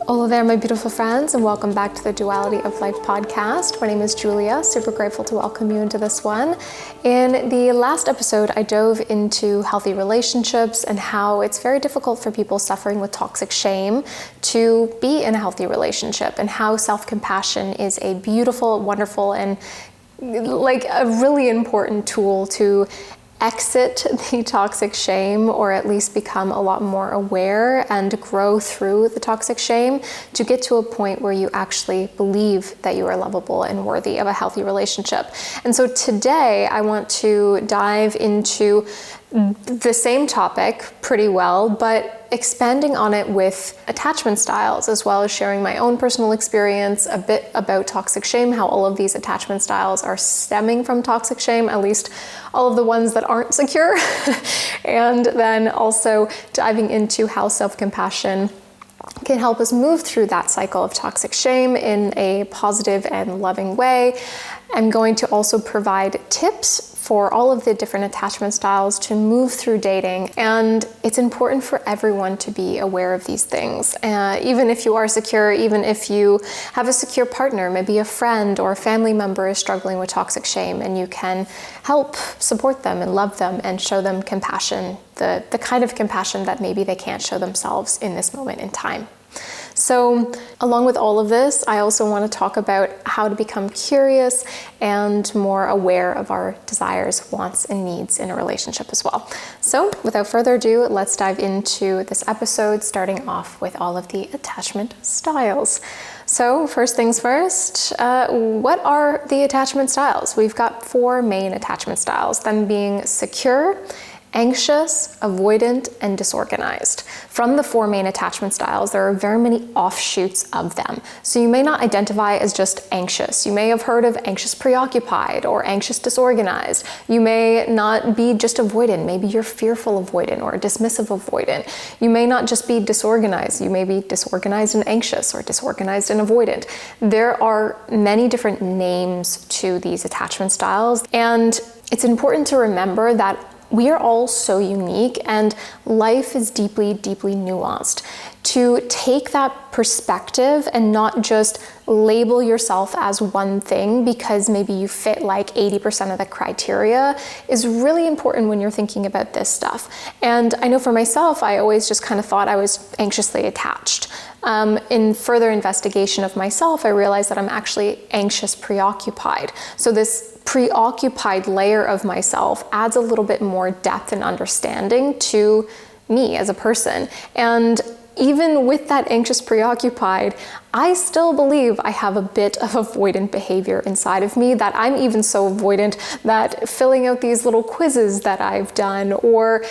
Hello there, my beautiful friends, and welcome back to the Duality of Life podcast. My name is Julia. Super grateful to welcome you into this one. In the last episode, I dove into healthy relationships and how it's very difficult for people suffering with toxic shame to be in a healthy relationship, and how self-compassion is a beautiful, wonderful, and like a really important tool to exit the toxic shame, or at least become a lot more aware and grow through the toxic shame to get to a point where you actually believe that you are lovable and worthy of a healthy relationship. And so today I want to dive into the same topic pretty well, but expanding on it with attachment styles, as well as sharing my own personal experience, a bit about toxic shame, how all of these attachment styles are stemming from toxic shame, at least all of the ones that aren't secure, and then also diving into how self-compassion can help us move through that cycle of toxic shame in a positive and loving way. I'm going to also provide tips for all of the different attachment styles to move through dating, and it's important for everyone to be aware of these things. Even if you are secure, even if you have a secure partner, maybe a friend or a family member is struggling with toxic shame, and you can help support them and love them and show them compassion, the kind of compassion that maybe they can't show themselves in this moment in time. So along with all of this, I also want to talk about how to become curious and more aware of our desires, wants, and needs in a relationship as well. So without further ado, let's dive into this episode, starting off with all of the attachment styles. So first things first, what are the attachment styles? We've got 4 main attachment styles, them being secure, anxious, avoidant, and disorganized. From the 4 main attachment styles, there are very many offshoots of them. So you may not identify as just anxious. You may have heard of anxious preoccupied or anxious disorganized. You may not be just avoidant. Maybe you're fearful avoidant or dismissive avoidant. You may not just be disorganized. You may be disorganized and anxious, or disorganized and avoidant. There are many different names to these attachment styles, and it's important to remember that we are all so unique, and life is deeply, deeply nuanced. To take that perspective and not just label yourself as one thing because maybe you fit like 80% of the criteria is really important when you're thinking about this stuff. And I know for myself, I always just kind of thought I was anxiously attached. In further investigation of myself, I realized that I'm actually anxious preoccupied. So this preoccupied layer of myself adds a little bit more depth and understanding to me as a person. And even with that anxious preoccupied, I still believe I have a bit of avoidant behavior inside of me, that I'm even so avoidant that filling out these little quizzes that I've done or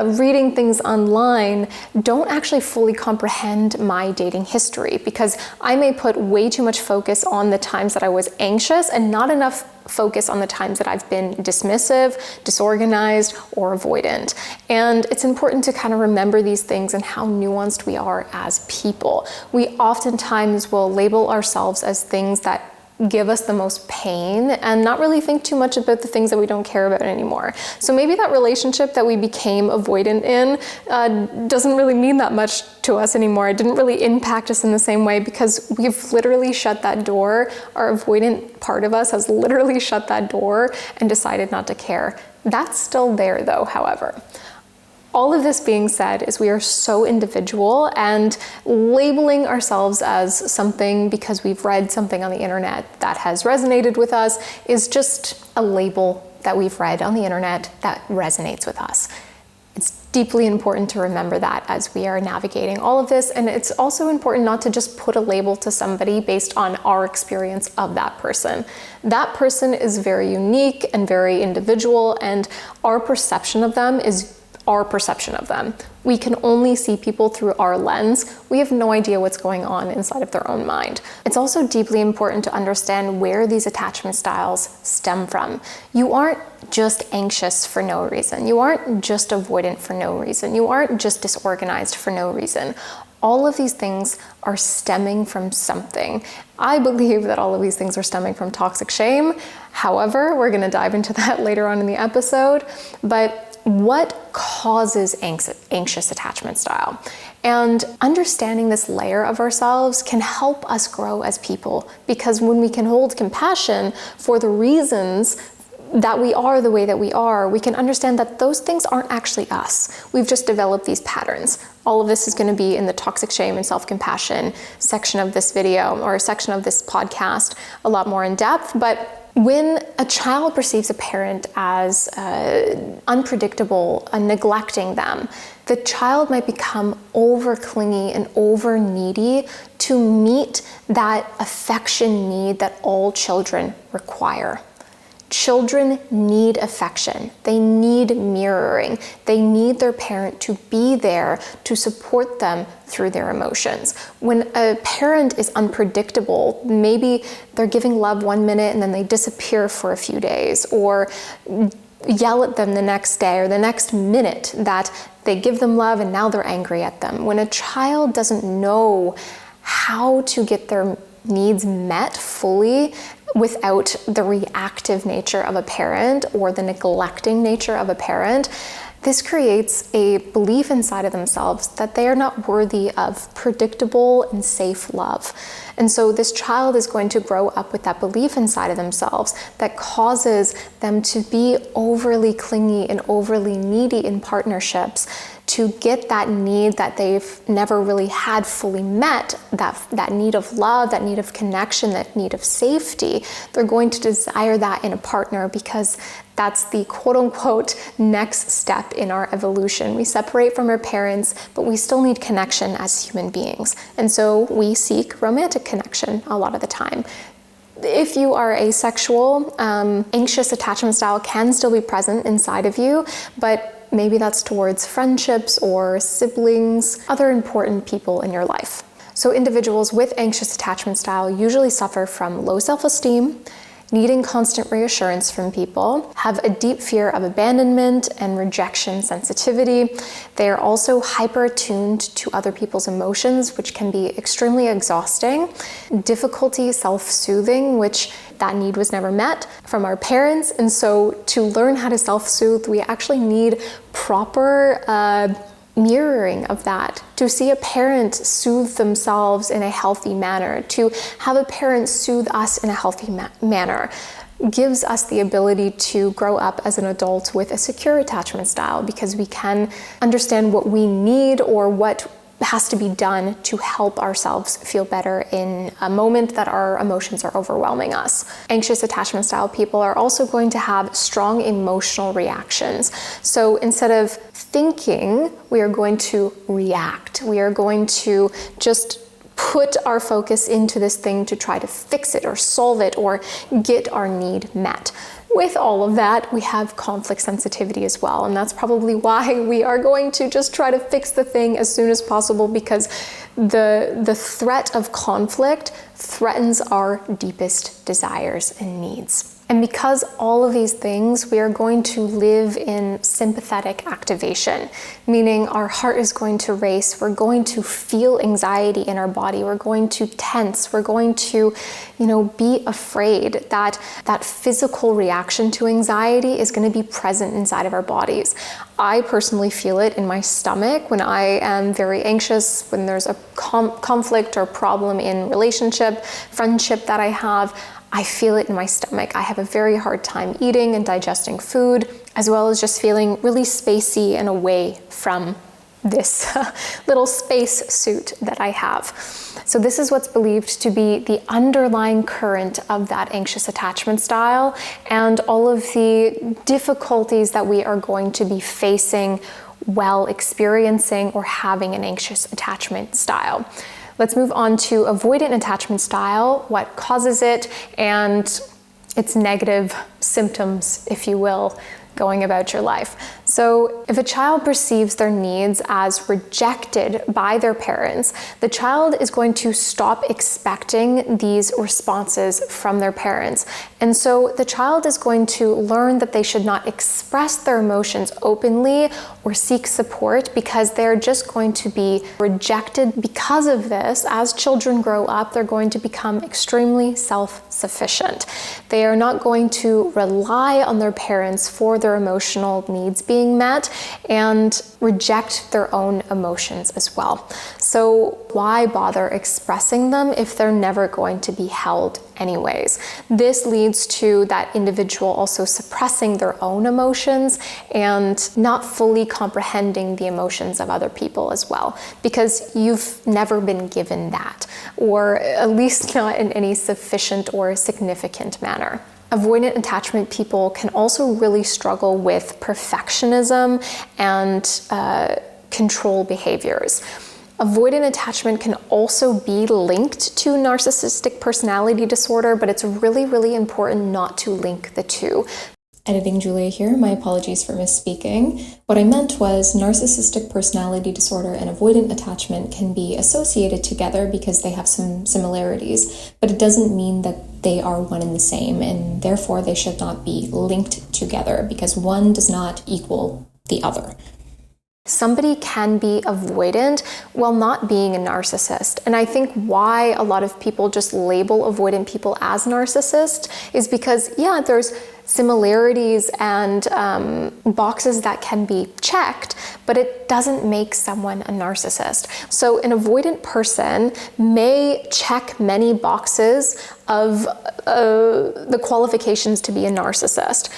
reading things online don't actually fully comprehend my dating history, because I may put way too much focus on the times that I was anxious and not enough focus on the times that I've been dismissive, disorganized, or avoidant. And it's important to kind of remember these things and how nuanced we are as people. We oftentimes will label ourselves as things that give us the most pain and not really think too much about the things that we don't care about anymore. So maybe that relationship that we became avoidant in doesn't really mean that much to us anymore. It didn't really impact us in the same way because we've literally shut that door. Our avoidant part of us has literally shut that door and decided not to care. That's still there though, however. All of this being said is we are so individual, and labeling ourselves as something because we've read something on the internet that has resonated with us is just a label that we've read on the internet that resonates with us. It's deeply important to remember that as we are navigating all of this, and it's also important not to just put a label to somebody based on our experience of that person. That person is very unique and very individual, and our perception of them is our perception of them. We can only see people through our lens. We have no idea what's going on inside of their own mind. It's also deeply important to understand where these attachment styles stem from. You aren't just anxious for no reason. You aren't just avoidant for no reason. You aren't just disorganized for no reason. All of these things are stemming from something. I believe that all of these things are stemming from toxic shame. However, we're going to dive into that later on in the episode. But what causes anxious attachment style? And understanding this layer of ourselves can help us grow as people, because when we can hold compassion for the reasons that we are the way that we are, we can understand that those things aren't actually us. We've just developed these patterns. All of this is going to be in the toxic shame and self-compassion section of this video, or section of this podcast, a lot more in depth. But when a child perceives a parent as unpredictable and neglecting them, the child might become over clingy and over needy to meet that affection need that all children require. Children need affection. They need mirroring. They need their parent to be there to support them through their emotions. When a parent is unpredictable, maybe they're giving love 1 minute and then they disappear for a few days, or yell at them the next day or the next minute that they give them love and now they're angry at them. When a child doesn't know how to get their needs met fully without the reactive nature of a parent or the neglecting nature of a parent, this creates a belief inside of themselves that they are not worthy of predictable and safe love. And so this child is going to grow up with that belief inside of themselves that causes them to be overly clingy and overly needy in partnerships to get that need that they've never really had fully met, that need of love, that need of connection, that need of safety. They're going to desire that in a partner because that's the quote-unquote next step in our evolution. We separate from our parents, but we still need connection as human beings. And so we seek romantic connection a lot of the time. If you are asexual, anxious attachment style can still be present inside of you, but maybe that's towards friendships or siblings, other important people in your life. So individuals with anxious attachment style usually suffer from low self-esteem, needing constant reassurance from people, have a deep fear of abandonment and rejection sensitivity. They are also hyper attuned to other people's emotions, which can be extremely exhausting. Difficulty self-soothing, which that need was never met from our parents. And so to learn how to self-soothe, we actually need proper mirroring of that, to see a parent soothe themselves in a healthy manner, to have a parent soothe us in a healthy manner, gives us the ability to grow up as an adult with a secure attachment style, because we can understand what we need or what has to be done to help ourselves feel better in a moment that our emotions are overwhelming us. Anxious attachment style people are also going to have strong emotional reactions. So instead of thinking, we are going to react. We are going to just put our focus into this thing to try to fix it or solve it or get our need met. With all of that, we have conflict sensitivity as well, and that's probably why we are going to just try to fix the thing as soon as possible, because the threat of conflict threatens our deepest desires and needs. And because all of these things, we are going to live in sympathetic activation, meaning our heart is going to race, we're going to feel anxiety in our body, we're going to tense, we're going to, be afraid that that physical reaction to anxiety is going to be present inside of our bodies. I personally feel it in my stomach when I am very anxious, when there's a conflict or problem in relationship, friendship that I have. I feel it in my stomach. I have a very hard time eating and digesting food, as well as just feeling really spacey and away from this little space suit that I have. So this is what's believed to be the underlying current of that anxious attachment style and all of the difficulties that we are going to be facing while experiencing or having an anxious attachment style. Let's move on to avoidant attachment style, what causes it, and its negative symptoms, if you will, going about your life. So if a child perceives their needs as rejected by their parents, the child is going to stop expecting these responses from their parents. And so the child is going to learn that they should not express their emotions openly or seek support, because they're just going to be rejected. Because of this, as children grow up, they're going to become extremely self-sufficient. They are not going to rely on their parents for their emotional needs being being met, and reject their own emotions as well. So why bother expressing them if they're never going to be held anyways? This leads to that individual also suppressing their own emotions and not fully comprehending the emotions of other people as well, because you've never been given that, or at least not in any sufficient or significant manner. Avoidant attachment people can also really struggle with perfectionism and control behaviors. Avoidant attachment can also be linked to narcissistic personality disorder, but it's really, really important not to link the two. Editing Julia here, my apologies for misspeaking. What I meant was narcissistic personality disorder and avoidant attachment can be associated together because they have some similarities, but it doesn't mean that they are one and the same, and therefore they should not be linked together because one does not equal the other. Somebody can be avoidant while not being a narcissist. And I think why a lot of people just label avoidant people as narcissists is because, yeah, there's similarities and boxes that can be checked, but it doesn't make someone a narcissist. So an avoidant person may check many boxes of the qualifications to be a narcissist.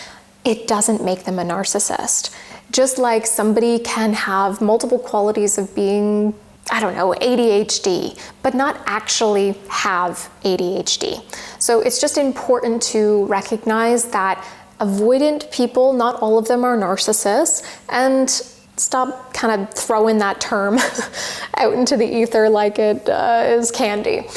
It doesn't make them a narcissist. Just like somebody can have multiple qualities of being, ADHD, but not actually have ADHD. So it's just important to recognize that avoidant people, not all of them are narcissists, and stop kind of throwing that term out into the ether like it is candy.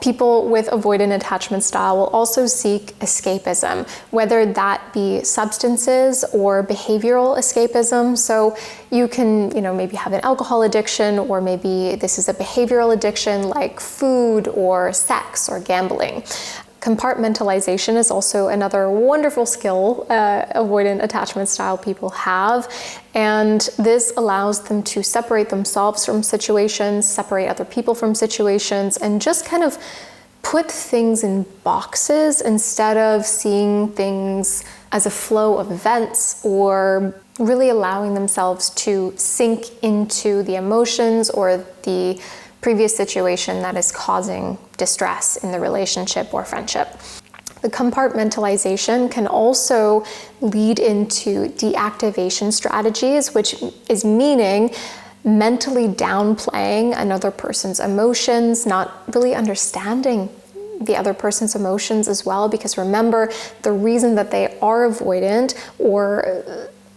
People with avoidant attachment style will also seek escapism, whether that be substances or behavioral escapism. So you can, maybe have an alcohol addiction, or maybe this is a behavioral addiction like food or sex or gambling. Compartmentalization is also another wonderful skill avoidant attachment style people have, and this allows them to separate themselves from situations, separate other people from situations, and just kind of put things in boxes instead of seeing things as a flow of events, or really allowing themselves to sink into the emotions or the previous situation that is causing distress in the relationship or friendship. The compartmentalization can also lead into deactivation strategies, which is meaning mentally downplaying another person's emotions, not really understanding the other person's emotions as well, because remember, the reason that they are avoidant, or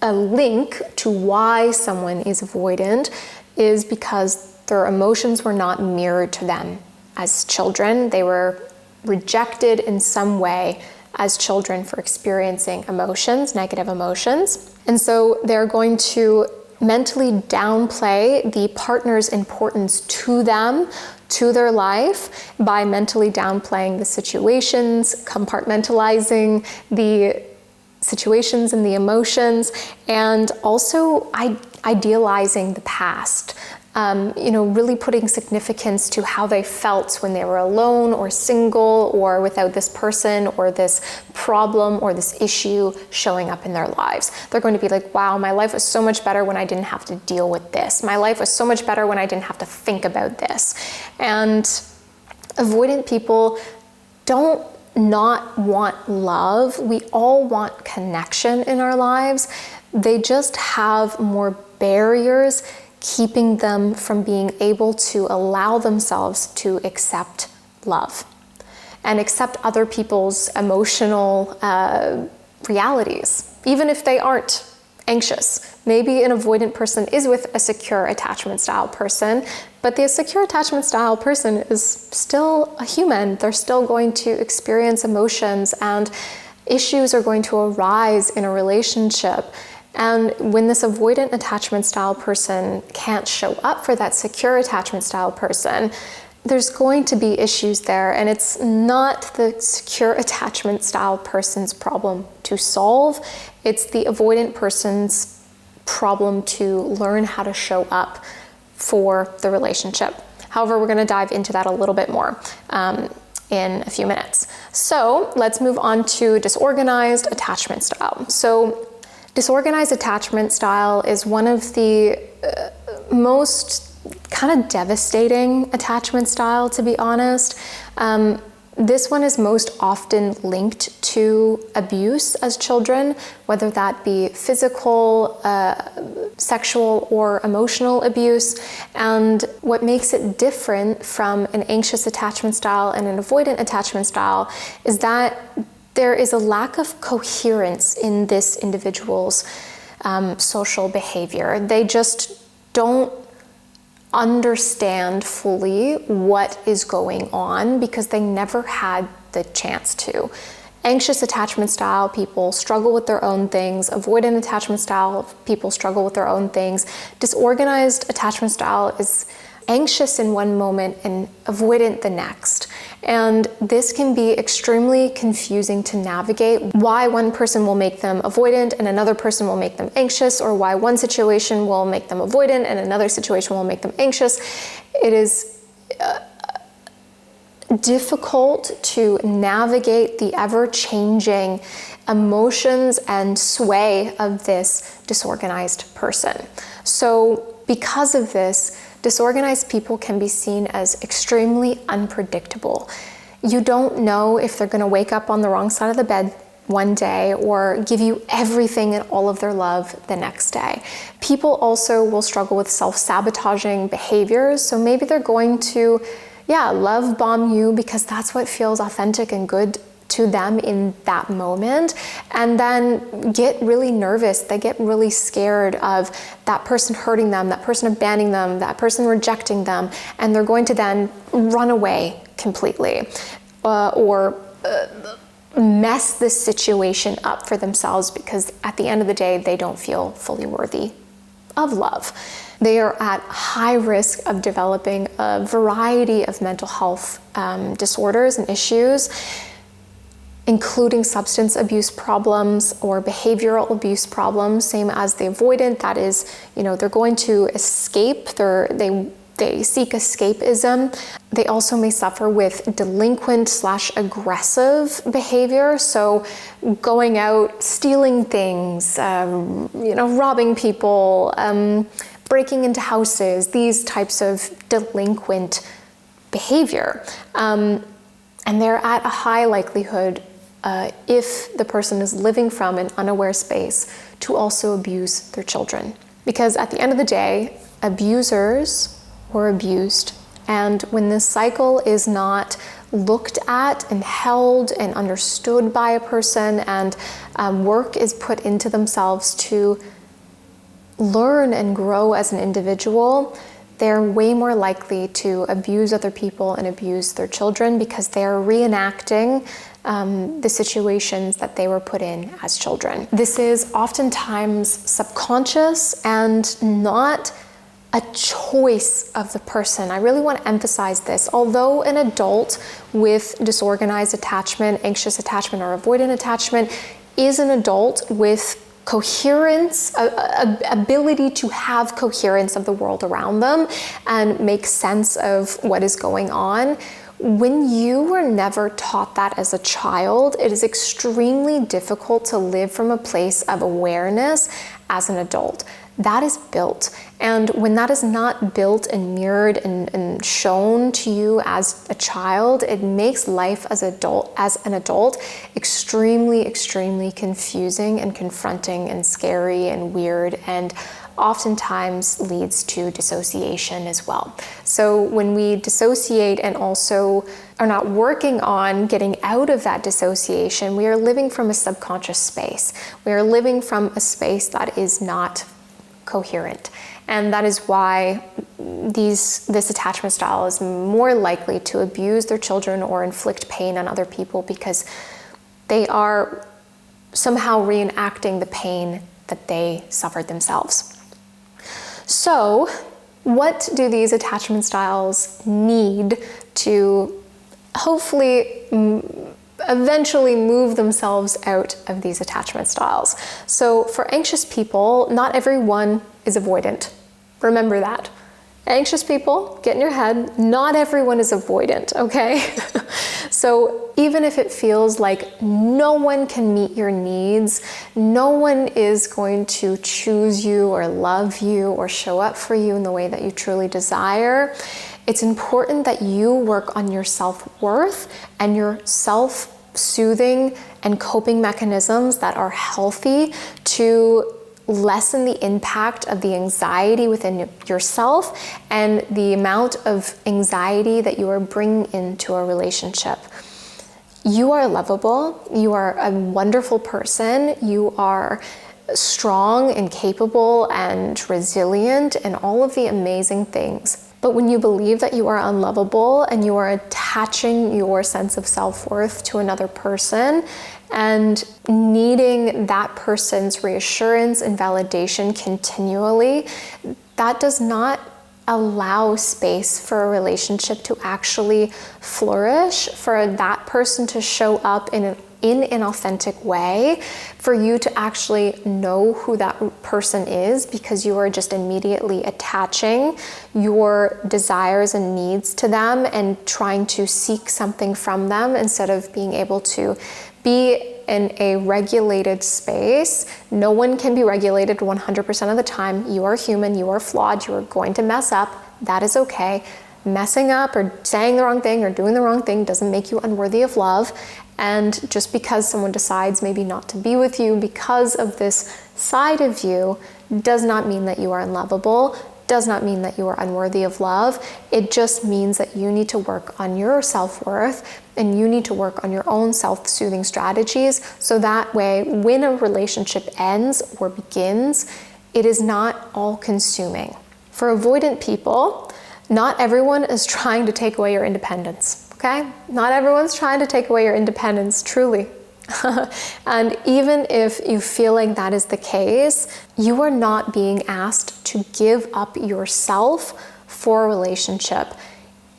a link to why someone is avoidant, is because their emotions were not mirrored to them as children. They were rejected in some way as children for experiencing emotions, negative emotions. And so they're going to mentally downplay the partner's importance to them, to their life, by mentally downplaying the situations, compartmentalizing the situations and the emotions, and also idealizing the past. Really putting significance to how they felt when they were alone or single or without this person or this problem or this issue showing up in their lives. They're going to be like, wow, my life was so much better when I didn't have to deal with this. My life was so much better when I didn't have to think about this. And avoidant people don't not want love. We all want connection in our lives. They just have more barriers keeping them from being able to allow themselves to accept love and accept other people's emotional realities, even if they aren't anxious. Maybe an avoidant person is with a secure attachment style person, but the secure attachment style person is still a human. They're still going to experience emotions, and issues are going to arise in a relationship. And when this avoidant attachment style person can't show up for that secure attachment style person, there's going to be issues there, and it's not the secure attachment style person's problem to solve. It's the avoidant person's problem to learn how to show up for the relationship. However, we're going to dive into that a little bit more in a few minutes. So let's move on to disorganized attachment style. So Disorganized attachment style is one of the most kind of devastating attachment style, to be honest. This one is most often linked to abuse as children, whether that be physical, sexual, or emotional abuse. And what makes it different from an anxious attachment style and an avoidant attachment style is that there is a lack of coherence in this individual's social behavior. They just don't understand fully what is going on because they never had the chance to. Anxious attachment style people struggle with their own things. Avoidant attachment style people struggle with their own things. Disorganized attachment style is anxious in one moment and avoidant the next. And this can be extremely confusing to navigate, why one person will make them avoidant and another person will make them anxious, or why one situation will make them avoidant and another situation will make them anxious. It is difficult to navigate the ever-changing emotions and sway of this disorganized person. So because of this, disorganized people can be seen as extremely unpredictable. You don't know if they're going to wake up on the wrong side of the bed one day or give you everything and all of their love the next day. People also will struggle with self-sabotaging behaviors. So maybe they're going to, love bomb you because that's what feels authentic and good to them in that moment, and then get really nervous. They get really scared of that person hurting them, that person abandoning them, that person rejecting them, and they're going to then run away completely or mess this situation up for themselves because at the end of the day, they don't feel fully worthy of love. They are at high risk of developing a variety of mental health disorders and issues, including substance abuse problems or behavioral abuse problems, same as the avoidant. That is, they're going to escape, they seek escapism. They also may suffer with delinquent/aggressive behavior. So going out, stealing things, robbing people, breaking into houses, these types of delinquent behavior. And they're at a high likelihood, if the person is living from an unaware space, to also abuse their children. Because at the end of the day, abusers were abused. And when this cycle is not looked at and held and understood by a person, and work is put into themselves to learn and grow as an individual, they're way more likely to abuse other people and abuse their children because they're reenacting the situations that they were put in as children. This is oftentimes subconscious and not a choice of the person. I really want to emphasize this. Although an adult with disorganized attachment, anxious attachment, or avoidant attachment is an adult with coherence, ability to have coherence of the world around them and make sense of what is going on. When you were never taught that as a child, it is extremely difficult to live from a place of awareness as an adult. That is built. And when that is not built and mirrored and shown to you as a child, it makes life as an adult extremely, extremely confusing and confronting and scary and weird, and oftentimes leads to dissociation as well. So when we dissociate and also are not working on getting out of that dissociation, we are living from a subconscious space. We are living from a space that is not coherent. And that is why this attachment style is more likely to abuse their children or inflict pain on other people because they are somehow reenacting the pain that they suffered themselves. So, what do these attachment styles need to hopefully eventually move themselves out of these attachment styles? So for anxious people, not everyone is avoidant. Remember that. Anxious people, get in your head, not everyone is avoidant, okay? So even if it feels like no one can meet your needs, no one is going to choose you or love you or show up for you in the way that you truly desire, it's important that you work on your self-worth and your self-soothing and coping mechanisms that are healthy to lessen the impact of the anxiety within yourself and the amount of anxiety that you are bringing into a relationship. You are lovable. You are a wonderful person. You are strong and capable and resilient and all of the amazing things. But when you believe that you are unlovable and you are attaching your sense of self-worth to another person and needing that person's reassurance and validation continually, that does not allow space for a relationship to actually flourish, for that person to show up in an authentic way, for you to actually know who that person is, because you are just immediately attaching your desires and needs to them and trying to seek something from them instead of being able to be in a regulated space. No one can be regulated 100% of the time. You are human, you are flawed, you are going to mess up. That is okay. Messing up or saying the wrong thing or doing the wrong thing doesn't make you unworthy of love. And just because someone decides maybe not to be with you because of this side of you does not mean that you are unlovable, does not mean that you are unworthy of love. It just means that you need to work on your self-worth and you need to work on your own self-soothing strategies, so that way when a relationship ends or begins, it is not all-consuming. For avoidant people, not everyone is trying to take away your independence. Okay? Not everyone's trying to take away your independence, truly. And even if you feel like that is the case, you are not being asked to give up yourself for a relationship.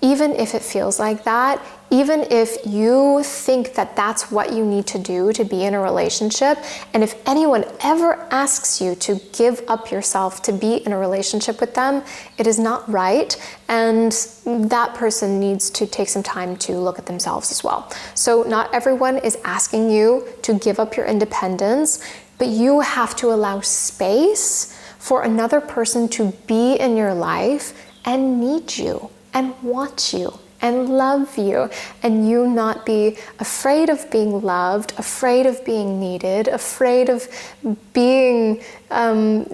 Even if it feels like that, even if you think that that's what you need to do to be in a relationship, and if anyone ever asks you to give up yourself to be in a relationship with them, it is not right, and that person needs to take some time to look at themselves as well. So not everyone is asking you to give up your independence, but you have to allow space for another person to be in your life and need you and want you and love you, and you not be afraid of being loved, afraid of being needed, afraid of being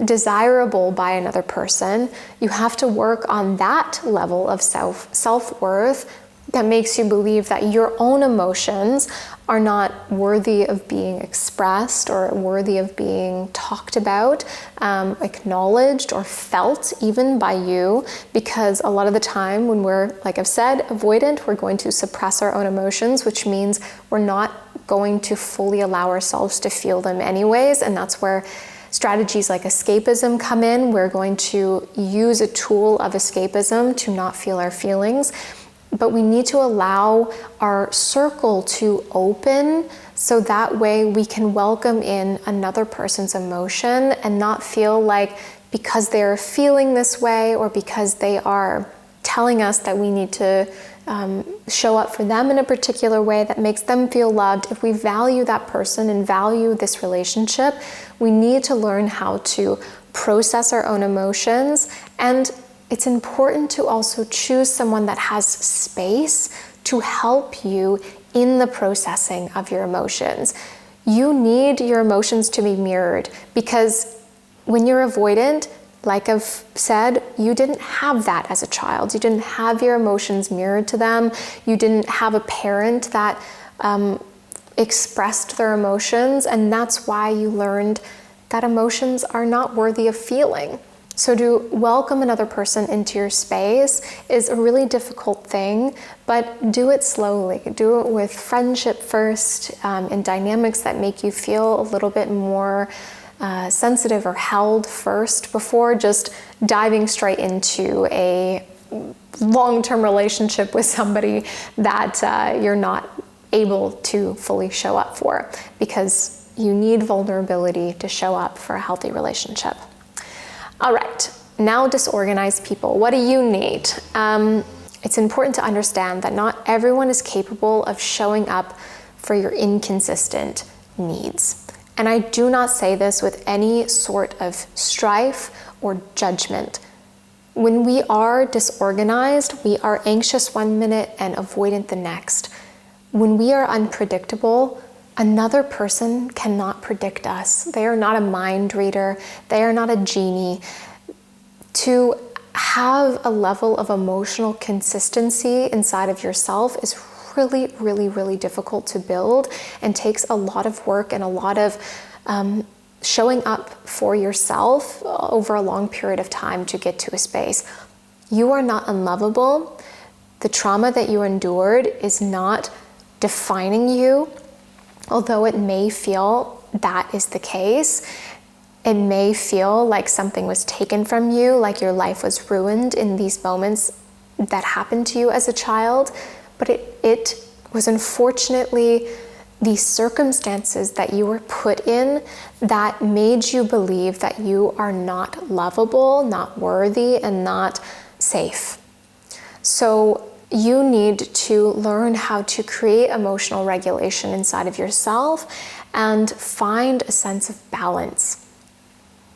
desirable by another person. You have to work on that level of self-worth that makes you believe that your own emotions are not worthy of being expressed or worthy of being talked about, acknowledged or felt even by you, because a lot of the time when we're, like I've said, avoidant, we're going to suppress our own emotions, which means we're not going to fully allow ourselves to feel them anyways, and that's where strategies like escapism come in. We're going to use a tool of escapism to not feel our feelings. But we need to allow our circle to open so that way we can welcome in another person's emotion and not feel like because they're feeling this way or because they are telling us that we need to show up for them in a particular way that makes them feel loved. If we value that person and value this relationship, we need to learn how to process our own emotions, and it's important to also choose someone that has space to help you in the processing of your emotions. You need your emotions to be mirrored, because when you're avoidant, like I've said, you didn't have that as a child. You didn't have your emotions mirrored to them. You didn't have a parent that expressed their emotions, and that's why you learned that emotions are not worthy of feeling. So to welcome another person into your space is a really difficult thing, but do it slowly. Do it with friendship first, in dynamics that make you feel a little bit more sensitive or held first, before just diving straight into a long-term relationship with somebody that you're not able to fully show up for, because you need vulnerability to show up for a healthy relationship. All right, now disorganized people, what do you need? it's important to understand that not everyone is capable of showing up for your inconsistent needs. And I do not say this with any sort of strife or judgment. When we are disorganized, we are anxious one minute and avoidant the next. When we are unpredictable, another person cannot predict us. They are not a mind reader. They are not a genie. To have a level of emotional consistency inside of yourself is really, really, really difficult to build and takes a lot of work and a lot of showing up for yourself over a long period of time to get to a space. You are not unlovable. The trauma that you endured is not defining you, although it may feel that is the case. It may feel like something was taken from you, like your life was ruined in these moments that happened to you as a child, but it was unfortunately these circumstances that you were put in that made you believe that you are not lovable, not worthy, and not safe. So you need to learn how to create emotional regulation inside of yourself and find a sense of balance.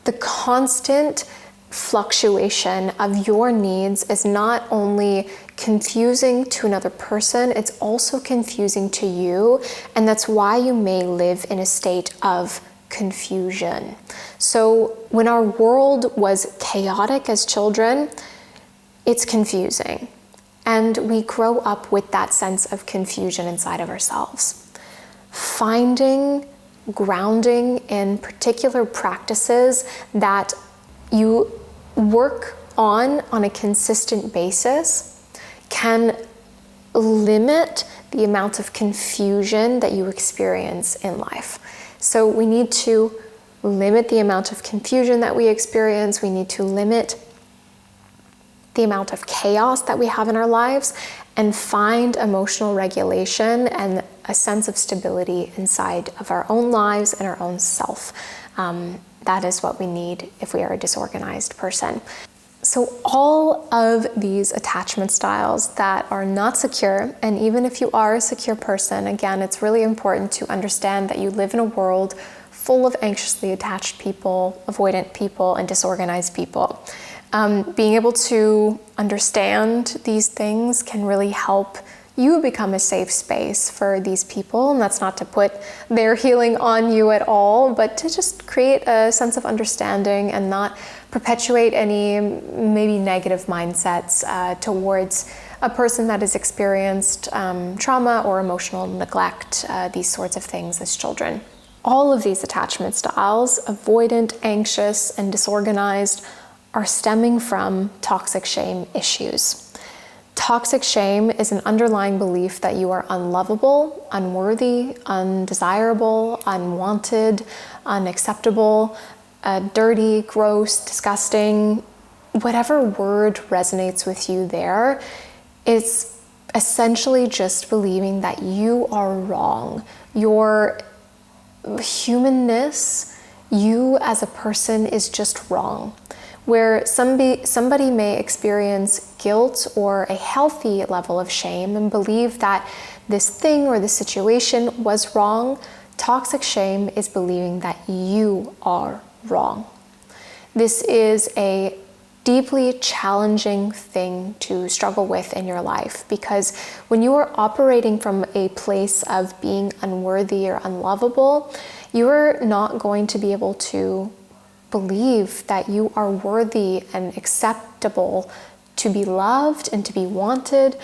The constant fluctuation of your needs is not only confusing to another person, it's also confusing to you, and that's why you may live in a state of confusion. So when our world was chaotic as children, it's confusing, and we grow up with that sense of confusion inside of ourselves. Finding grounding in particular practices that you work on a consistent basis can limit the amount of confusion that you experience in life. So we need to limit the amount of confusion that we experience. We need to limit the amount of chaos that we have in our lives and find emotional regulation and a sense of stability inside of our own lives and our own self. That is what we need if we are a disorganized person. So all of these attachment styles that are not secure, and even if you are a secure person, again, it's really important to understand that you live in a world full of anxiously attached people, avoidant people, and disorganized people. Being able to understand these things can really help you become a safe space for these people. And that's not to put their healing on you at all, but to just create a sense of understanding and not perpetuate any maybe negative mindsets towards a person that has experienced trauma or emotional neglect, these sorts of things as children. All of these attachment styles, avoidant, anxious, and disorganized, are stemming from toxic shame issues. Toxic shame is an underlying belief that you are unlovable, unworthy, undesirable, unwanted, unacceptable, dirty, gross, disgusting. Whatever word resonates with you there, it's essentially just believing that you are wrong. Your humanness, you as a person, is just wrong. Where somebody may experience guilt or a healthy level of shame and believe that this thing or this situation was wrong, toxic shame is believing that you are wrong. This is a deeply challenging thing to struggle with in your life, because when you are operating from a place of being unworthy or unlovable, you are not going to be able to believe that you are worthy and acceptable to be loved and to be wanted,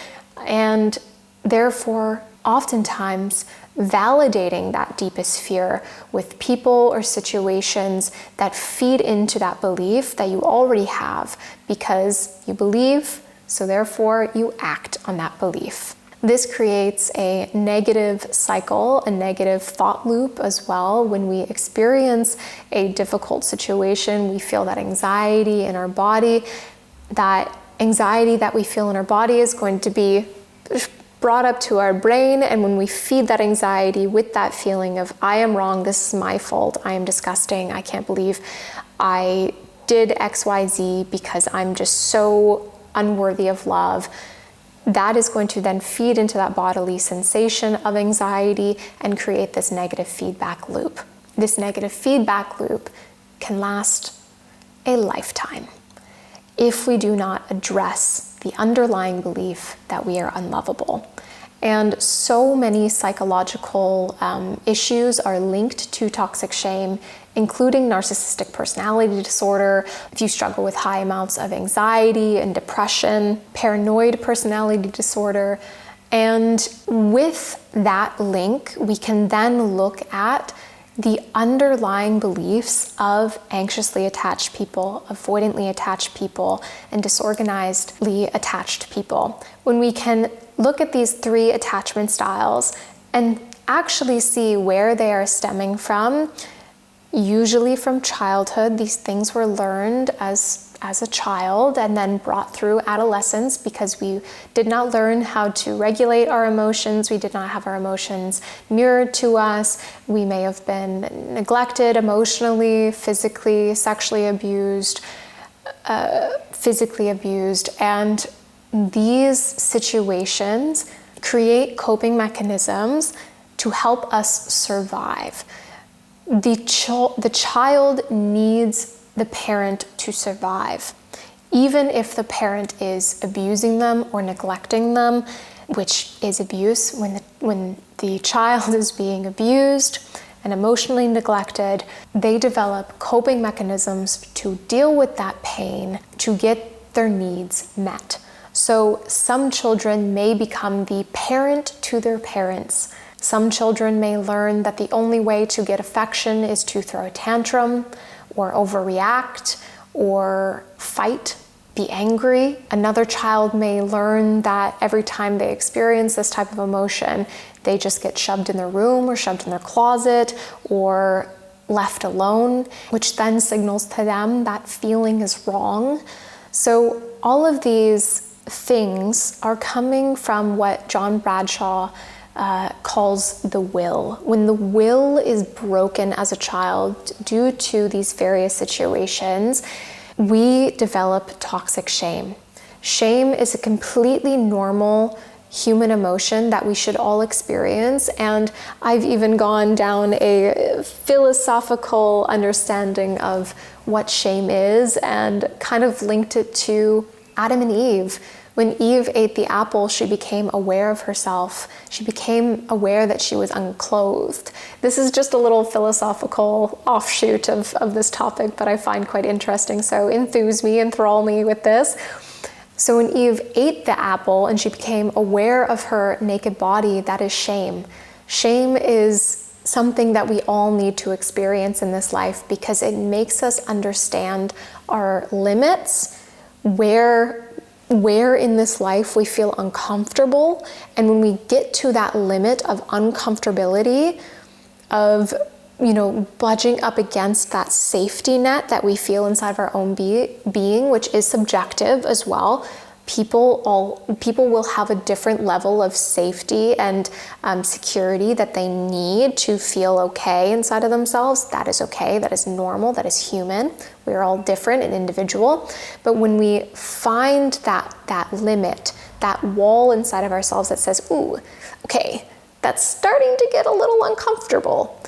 and therefore oftentimes validating that deepest fear with people or situations that feed into that belief that you already have, because you believe, so therefore you act on that belief. This creates a negative cycle, a negative thought loop as well. When we experience a difficult situation, we feel that anxiety in our body. That anxiety that we feel in our body is going to be brought up to our brain, and when we feed that anxiety with that feeling of, I am wrong, this is my fault, I am disgusting, I can't believe I did XYZ because I'm just so unworthy of love, that is going to then feed into that bodily sensation of anxiety and create this negative feedback loop. This negative feedback loop can last a lifetime if we do not address the underlying belief that we are unlovable. And so many psychological issues are linked to toxic shame, including narcissistic personality disorder, if you struggle with high amounts of anxiety and depression, paranoid personality disorder. And with that link, we can then look at the underlying beliefs of anxiously attached people, avoidantly attached people, and disorganizedly attached people. When we can look at these 3 attachment styles and actually see where they are stemming from, usually from childhood. These things were learned as a child and then brought through adolescence because we did not learn how to regulate our emotions. We did not have our emotions mirrored to us. We may have been neglected emotionally, physically, sexually abused, and these situations create coping mechanisms to help us survive. The child needs the parent to survive. Even if the parent is abusing them or neglecting them, which is abuse, when the child is being abused and emotionally neglected, they develop coping mechanisms to deal with that pain, to get their needs met. So some children may become the parent to their parents. Some children may learn that the only way to get affection is to throw a tantrum or overreact or fight, be angry. Another child may learn that every time they experience this type of emotion, they just get shoved in their room or shoved in their closet or left alone, which then signals to them that feeling is wrong. So all of these things are coming from what John Bradshaw calls the will. When the will is broken as a child due to these various situations, we develop toxic shame. Shame is a completely normal human emotion that we should all experience, and I've even gone down a philosophical understanding of what shame is and kind of linked it to Adam and Eve. When Eve ate the apple, she became aware of herself. She became aware that she was unclothed. This is just a little philosophical offshoot of this topic, but I find quite interesting. So enthrall me with this. So when Eve ate the apple and she became aware of her naked body, that is shame. Shame is something that we all need to experience in this life because it makes us understand our limits, where in this life we feel uncomfortable. And when we get to that limit of uncomfortability, of budging up against that safety net that we feel inside of our own being, which is subjective as well. People will have a different level of safety and security that they need to feel okay inside of themselves. That is okay, that is normal, that is human. We're all different and individual. But when we find that limit, that wall inside of ourselves that says, ooh, okay, that's starting to get a little uncomfortable,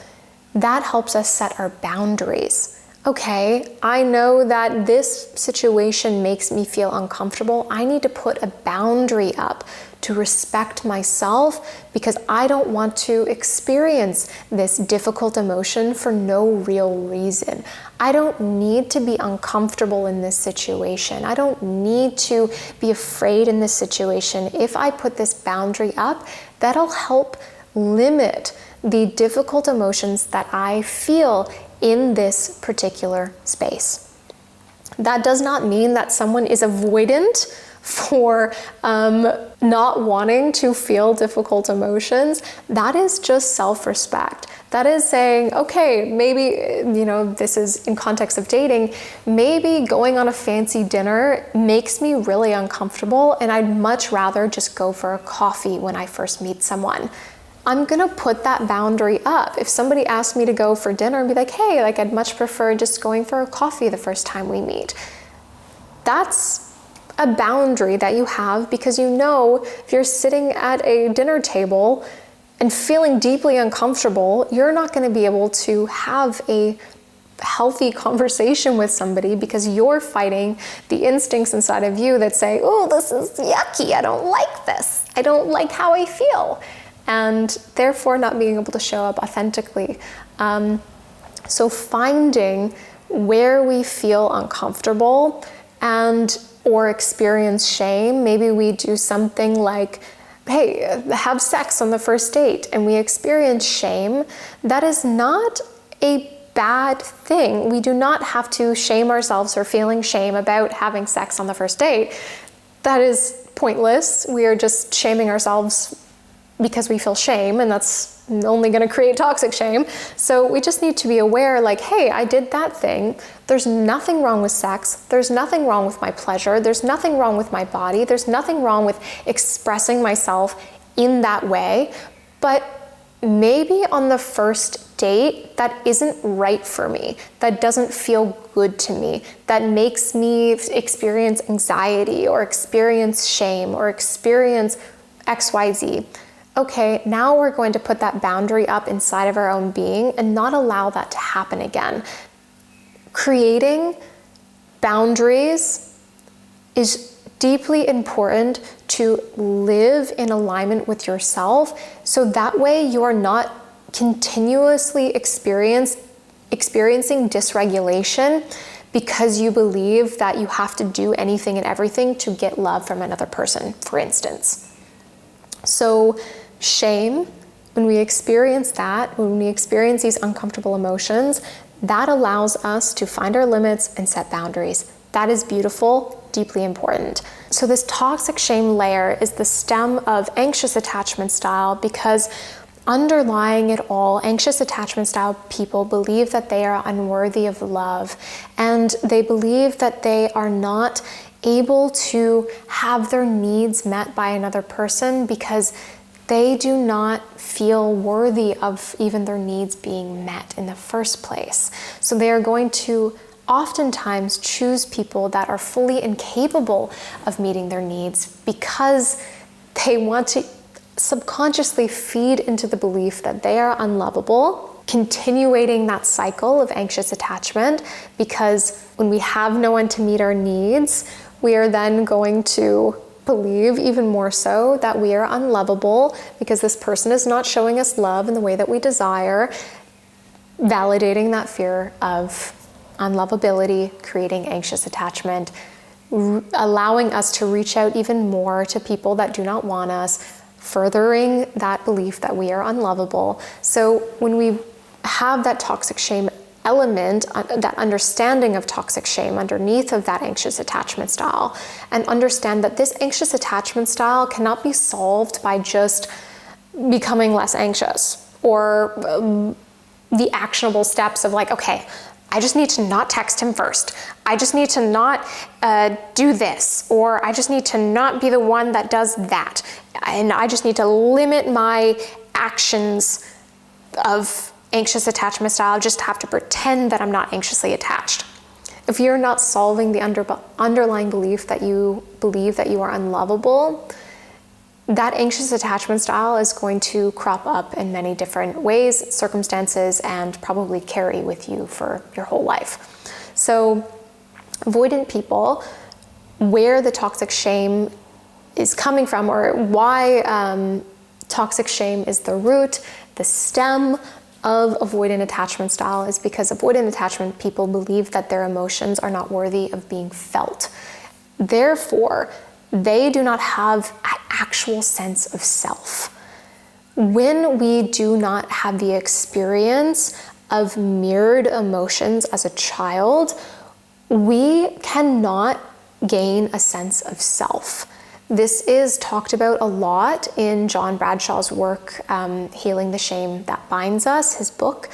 that helps us set our boundaries. Okay, I know that this situation makes me feel uncomfortable. I need to put a boundary up to respect myself because I don't want to experience this difficult emotion for no real reason. I don't need to be uncomfortable in this situation. I don't need to be afraid in this situation. If I put this boundary up, that'll help limit the difficult emotions that I feel in this particular space. That does not mean that someone is avoidant for not wanting to feel difficult emotions. That is just self-respect. That is saying, okay, maybe, this is in context of dating, maybe going on a fancy dinner makes me really uncomfortable and I'd much rather just go for a coffee when I first meet someone. I'm gonna put that boundary up. If somebody asked me to go for dinner and be like, hey, I'd much prefer just going for a coffee the first time we meet. That's a boundary that you have, because you know if you're sitting at a dinner table and feeling deeply uncomfortable, you're not going to be able to have a healthy conversation with somebody because you're fighting the instincts inside of you that say, oh, this is yucky, I don't like this, I don't like how I feel, and therefore not being able to show up authentically. So finding where we feel uncomfortable and or experience shame. Maybe we do something like, hey, have sex on the first date, and we experience shame. That is not a bad thing. We do not have to shame ourselves or feeling shame about having sex on the first date. That is pointless. We are just shaming ourselves because we feel shame, and that's only going to create toxic shame. So we just need to be aware, like, hey, I did that thing. There's nothing wrong with sex. There's nothing wrong with my pleasure. There's nothing wrong with my body. There's nothing wrong with expressing myself in that way. But maybe on the first date, that isn't right for me. That doesn't feel good to me. That makes me experience anxiety or experience shame or experience XYZ. Okay, now we're going to put that boundary up inside of our own being and not allow that to happen again. Creating boundaries is deeply important to live in alignment with yourself, so that way you are not continuously experiencing dysregulation because you believe that you have to do anything and everything to get love from another person, for instance. So shame, when we experience that, when we experience these uncomfortable emotions, that allows us to find our limits and set boundaries. That is beautiful, deeply important. So this toxic shame layer is the stem of anxious attachment style, because underlying it all, anxious attachment style people believe that they are unworthy of love, and they believe that they are not able to have their needs met by another person because they do not feel worthy of even their needs being met in the first place. So they are going to oftentimes choose people that are fully incapable of meeting their needs because they want to subconsciously feed into the belief that they are unlovable, continuating that cycle of anxious attachment, because when we have no one to meet our needs, we are then going to believe even more so that we are unlovable because this person is not showing us love in the way that we desire, validating that fear of unlovability, creating anxious attachment, allowing us to reach out even more to people that do not want us, furthering that belief that we are unlovable. So when we have that toxic shame element, that understanding of toxic shame underneath of that anxious attachment style, and understand that this anxious attachment style cannot be solved by just becoming less anxious or the actionable steps of like, okay, I just need to not text him first. I just need to not do this, or I just need to not be the one that does that. And I just need to limit my actions of anxious attachment style, just have to pretend that I'm not anxiously attached. If you're not solving the underlying belief that you believe that you are unlovable, that anxious attachment style is going to crop up in many different ways, circumstances, and probably carry with you for your whole life. So avoidant people, where the toxic shame is coming from, or why toxic shame is the root, the stem of avoidant attachment style, is because avoidant attachment people believe that their emotions are not worthy of being felt. Therefore, they do not have an actual sense of self. When we do not have the experience of mirrored emotions as a child, we cannot gain a sense of self. This is talked about a lot in John Bradshaw's work, Healing the Shame That Binds Us, his book.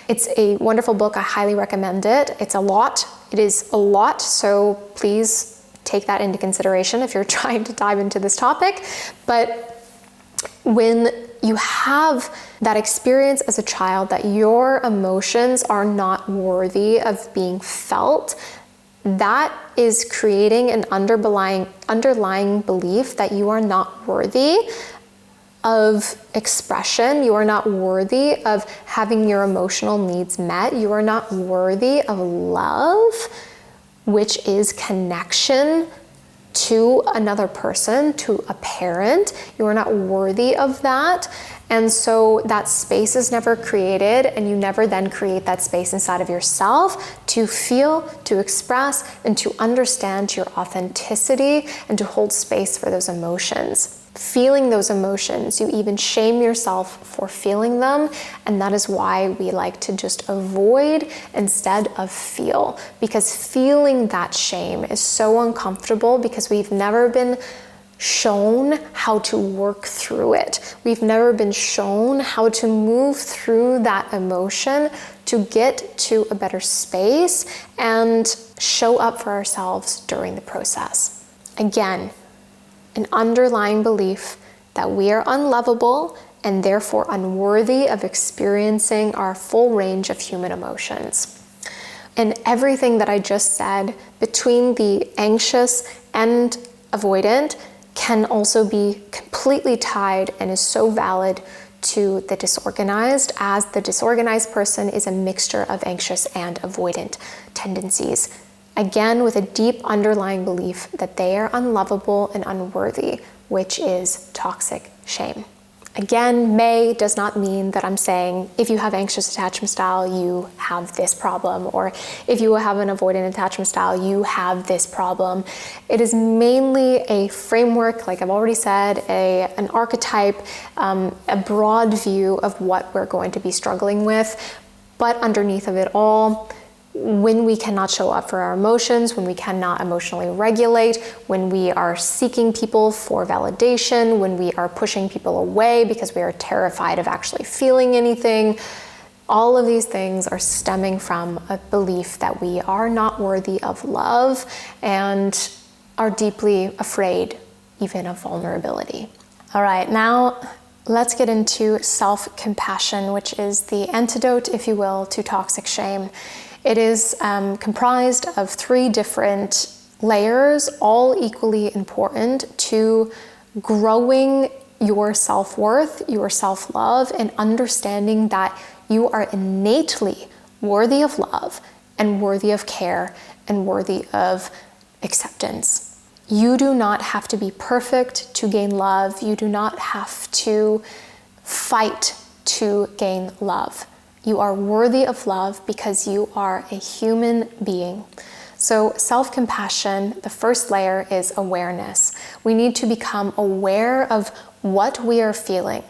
It's a wonderful book. I highly recommend it. It's a lot. It is a lot, so please take that into consideration if you're trying to dive into this topic. But when you have that experience as a child that your emotions are not worthy of being felt, that is creating an underlying belief that you are not worthy of expression. You are not worthy of having your emotional needs met. You are not worthy of love, which is connection to another person, to a parent. You are not worthy of that. And so that space is never created, and you never then create that space inside of yourself to feel, to express, and to understand your authenticity and to hold space for those emotions. Feeling those emotions, you even shame yourself for feeling them, and that is why we like to just avoid instead of feel, because feeling that shame is so uncomfortable because we've never been shown how to work through it. We've never been shown how to move through that emotion to get to a better space and show up for ourselves during the process. Again, an underlying belief that we are unlovable and therefore unworthy of experiencing our full range of human emotions. And everything that I just said between the anxious and avoidant can also be completely tied and is so valid to the disorganized, as the disorganized person is a mixture of anxious and avoidant tendencies. Again, with a deep underlying belief that they are unlovable and unworthy, which is toxic shame. Again, may does not mean that I'm saying if you have anxious attachment style, you have this problem, or if you have an avoidant attachment style, you have this problem. It is mainly a framework, like I've already said, an archetype, a broad view of what we're going to be struggling with. But underneath of it all, when we cannot show up for our emotions, when we cannot emotionally regulate, when we are seeking people for validation, when we are pushing people away because we are terrified of actually feeling anything, all of these things are stemming from a belief that we are not worthy of love and are deeply afraid even of vulnerability. All right, now let's get into self-compassion, which is the antidote, if you will, to toxic shame. It is comprised of 3 different layers, all equally important to growing your self-worth, your self-love, and understanding that you are innately worthy of love and worthy of care and worthy of acceptance. You do not have to be perfect to gain love. You do not have to fight to gain love. You are worthy of love because you are a human being. So self-compassion, the first layer is awareness. We need to become aware of what we are feeling.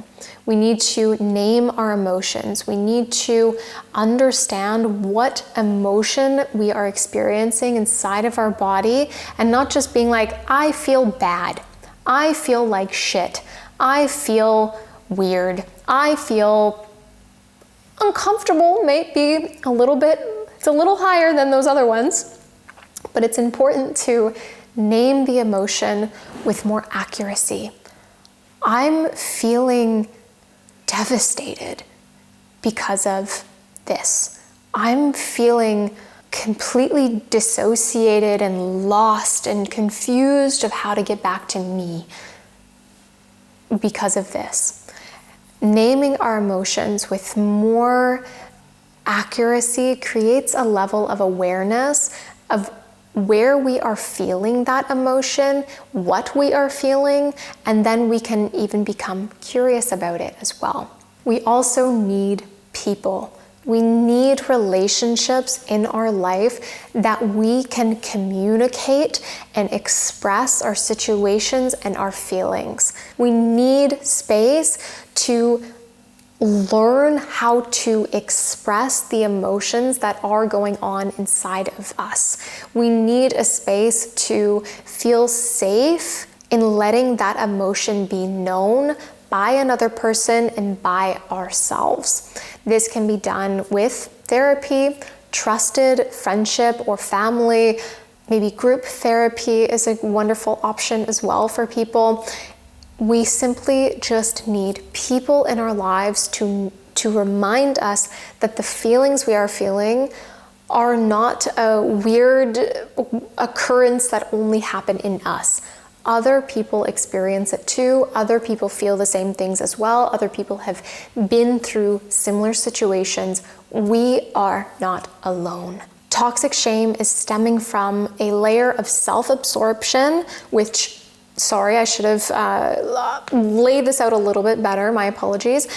We need to name our emotions. We need to understand what emotion we are experiencing inside of our body, and not just being like, I feel bad. I feel like shit. I feel weird. I feel uncomfortable, maybe a little bit. It's a little higher than those other ones, but it's important to name the emotion with more accuracy. I'm feeling devastated because of this. I'm feeling completely dissociated and lost and confused of how to get back to me because of this. Naming our emotions with more accuracy creates a level of awareness of where we are feeling that emotion, what we are feeling, and then we can even become curious about it as well. We also need people. We need relationships in our life that we can communicate and express our situations and our feelings. We need space to learn how to express the emotions that are going on inside of us. We need a space to feel safe in letting that emotion be known by another person and by ourselves. This can be done with therapy, trusted friendship or family. Maybe group therapy is a wonderful option as well for people. We simply just need people in our lives to remind us that the feelings we are feeling are not a weird occurrence that only happen in us. Other people experience it too. Other people feel the same things as well. Other people have been through similar situations. We are not alone. Toxic shame is stemming from a layer of self-absorption, which, sorry, I should have laid this out a little bit better. My apologies.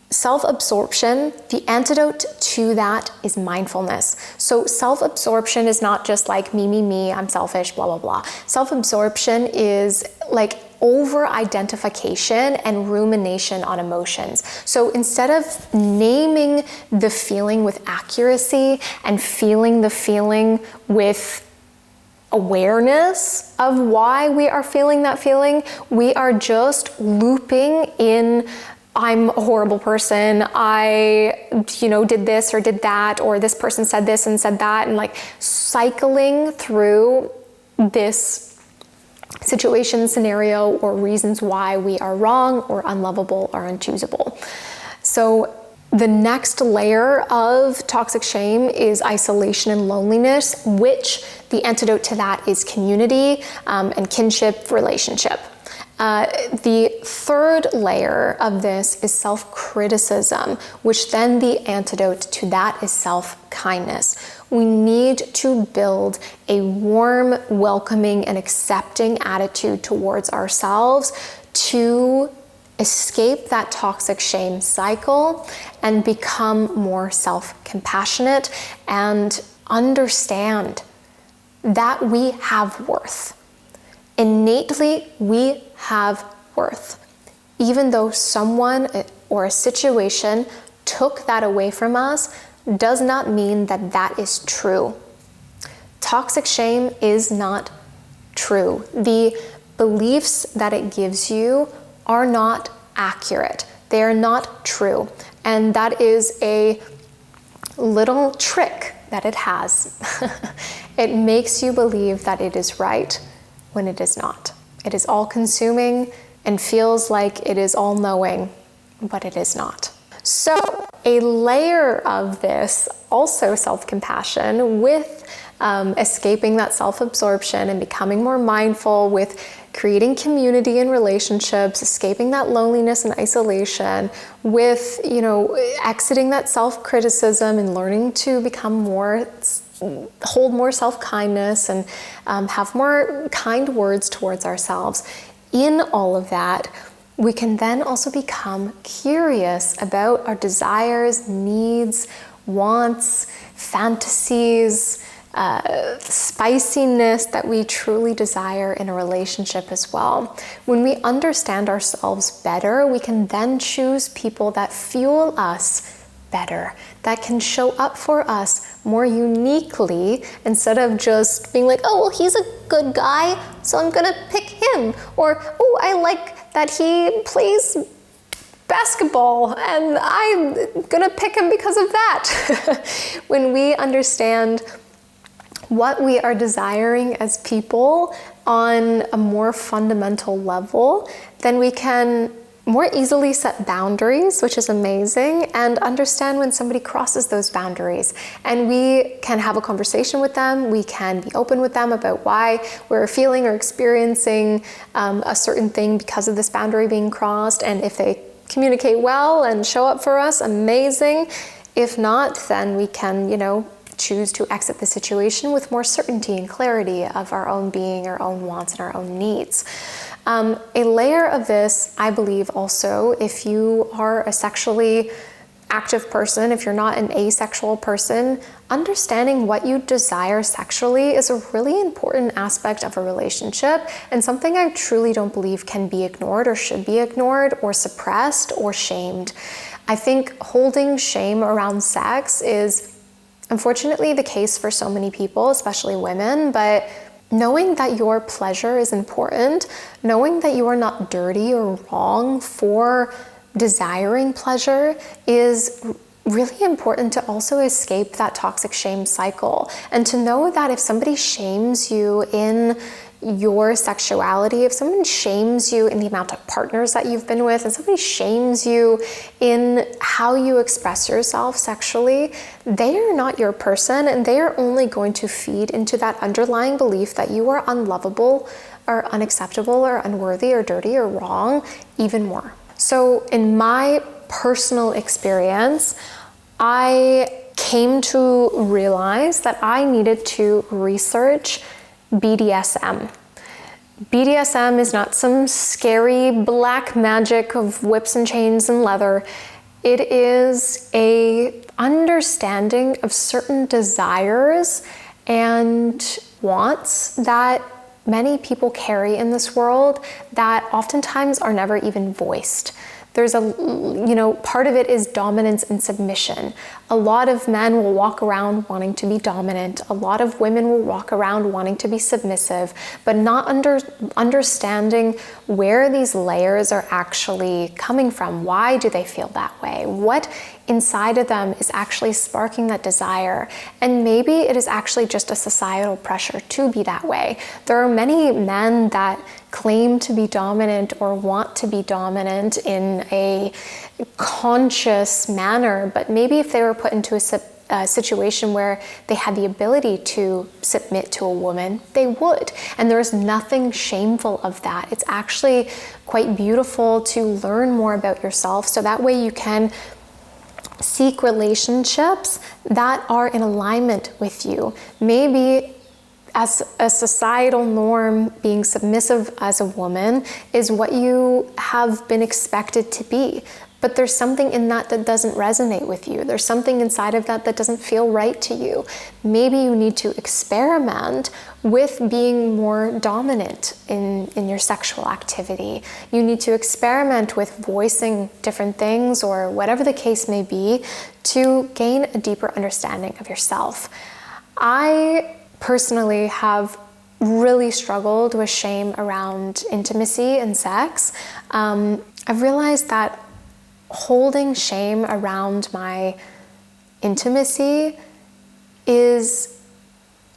Self-absorption, the antidote to that is mindfulness. So self-absorption is not just like me, I'm selfish, blah, blah, blah. Self-absorption is like over-identification and rumination on emotions. So instead of naming the feeling with accuracy and feeling the feeling with awareness of why we are feeling that feeling, we are just looping in, I'm a horrible person, I, did this or did that, or this person said this and said that, and like cycling through this situation, scenario, or reasons why we are wrong or unlovable or unchoosable. So the next layer of toxic shame is isolation and loneliness, which the antidote to that is community and kinship relationship. The third layer of this is self-criticism, which then the antidote to that is self-kindness. We need to build a warm, welcoming, and accepting attitude towards ourselves to escape that toxic shame cycle and become more self-compassionate and understand that we have worth. Innately, we have worth. Even though someone or a situation took that away from us, does not mean that that is true. Toxic shame is not true. The beliefs that it gives you are not accurate. They are not true. And that is a little trick that it has. It makes you believe that it is right when it is not. It is all-consuming and feels like it is all-knowing, but it is not. So a layer of this, also self-compassion, with escaping that self-absorption and becoming more mindful, with creating community and relationships, escaping that loneliness and isolation, with, exiting that self-criticism and learning to become more, hold more self-kindness and have more kind words towards ourselves. In all of that, we can then also become curious about our desires, needs, wants, fantasies, spiciness that we truly desire in a relationship as well. When we understand ourselves better, we can then choose people that fuel us better, that can show up for us more uniquely, instead of just being like, oh, well, he's a good guy, so I'm gonna pick him. Or, oh, I like that he plays basketball and I'm gonna pick him because of that. When we understand what we are desiring as people on a more fundamental level, then we can more easily set boundaries, which is amazing, and understand when somebody crosses those boundaries. And we can have a conversation with them, we can be open with them about why we're feeling or experiencing a certain thing because of this boundary being crossed. And if they communicate well and show up for us, amazing. If not, then we can, choose to exit the situation with more certainty and clarity of our own being, our own wants, and our own needs. A layer of this, I believe also, if you are a sexually active person, if you're not an asexual person, understanding what you desire sexually is a really important aspect of a relationship, and something I truly don't believe can be ignored or should be ignored or suppressed or shamed. I think holding shame around sex is unfortunately the case for so many people, especially women, but knowing that your pleasure is important, knowing that you are not dirty or wrong for desiring pleasure is really important to also escape that toxic shame cycle. And to know that if somebody shames you in, your sexuality, if someone shames you in the amount of partners that you've been with, and somebody shames you in how you express yourself sexually, they are not your person, and they are only going to feed into that underlying belief that you are unlovable or unacceptable or unworthy or dirty or wrong even more. So in my personal experience, I came to realize that I needed to research BDSM. BDSM is not some scary black magic of whips and chains and leather. It is a understanding of certain desires and wants that many people carry in this world that oftentimes are never even voiced. There's part of it is dominance and submission. A lot of men will walk around wanting to be dominant. A lot of women will walk around wanting to be submissive, but not understanding where these layers are actually coming from. Why do they feel that way? What inside of them is actually sparking that desire? And maybe it is actually just a societal pressure to be that way. There are many men that claim to be dominant or want to be dominant in a conscious manner, but maybe if they were put into a situation where they had the ability to submit to a woman, they would. And there's nothing shameful of that. It's actually quite beautiful to learn more about yourself, so that way you can seek relationships that are in alignment with you. Maybe as a societal norm, being submissive as a woman is what you have been expected to be. But there's something in that that doesn't resonate with you. There's something inside of that that doesn't feel right to you. Maybe you need to experiment with being more dominant in your sexual activity. You need to experiment with voicing different things or whatever the case may be to gain a deeper understanding of yourself. I personally have really struggled with shame around intimacy and sex. I've realized that holding shame around my intimacy is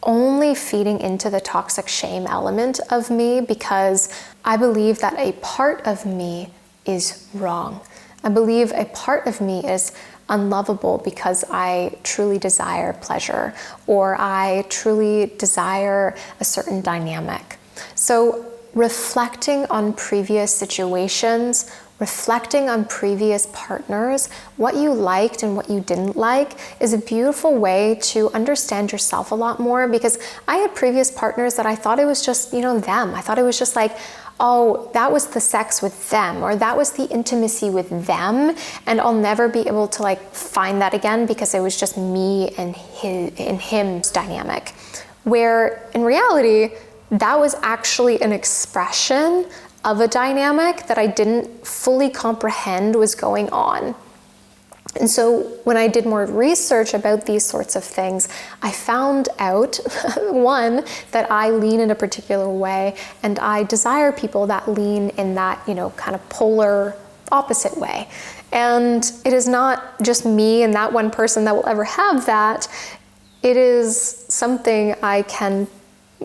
only feeding into the toxic shame element of me, because I believe that a part of me is wrong. I believe a part of me is unlovable because I truly desire pleasure, or I truly desire a certain dynamic. So reflecting on previous situations, reflecting on previous partners, what you liked and what you didn't like, is a beautiful way to understand yourself a lot more, because I had previous partners that I thought it was just, them. I thought it was just like, oh, that was the sex with them, or that was the intimacy with them, and I'll never be able to find that again because it was just me and him's dynamic. Where in reality, that was actually an expression of a dynamic that I didn't fully comprehend was going on. And so when I did more research about these sorts of things, I found out, one, that I lean in a particular way, and I desire people that lean in that, kind of polar opposite way. And it is not just me and that one person that will ever have that. It is something I can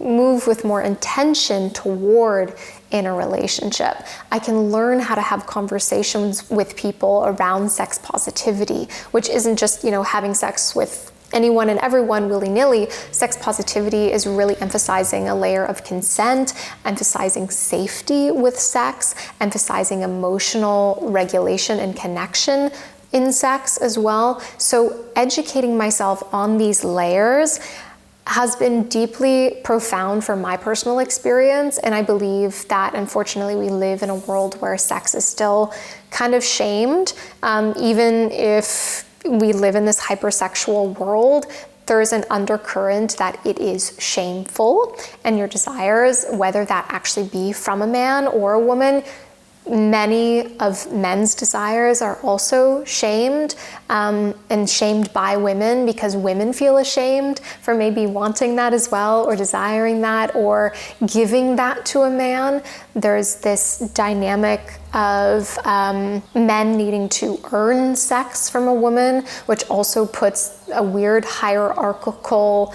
move with more intention toward in a relationship. I can learn how to have conversations with people around sex positivity, which isn't just, having sex with anyone and everyone willy-nilly. Sex positivity is really emphasizing a layer of consent, emphasizing safety with sex, emphasizing emotional regulation and connection in sex as well. So educating myself on these layers has been deeply profound for my personal experience, and I believe that unfortunately we live in a world where sex is still kind of shamed. Even if we live in this hypersexual world, there is an undercurrent that it is shameful, and your desires, whether that actually be from a man or a woman, Many of men's desires are also shamed, and shamed by women, because women feel ashamed for maybe wanting that as well, or desiring that, or giving that to a man. There's this dynamic of men needing to earn sex from a woman, which also puts a weird hierarchical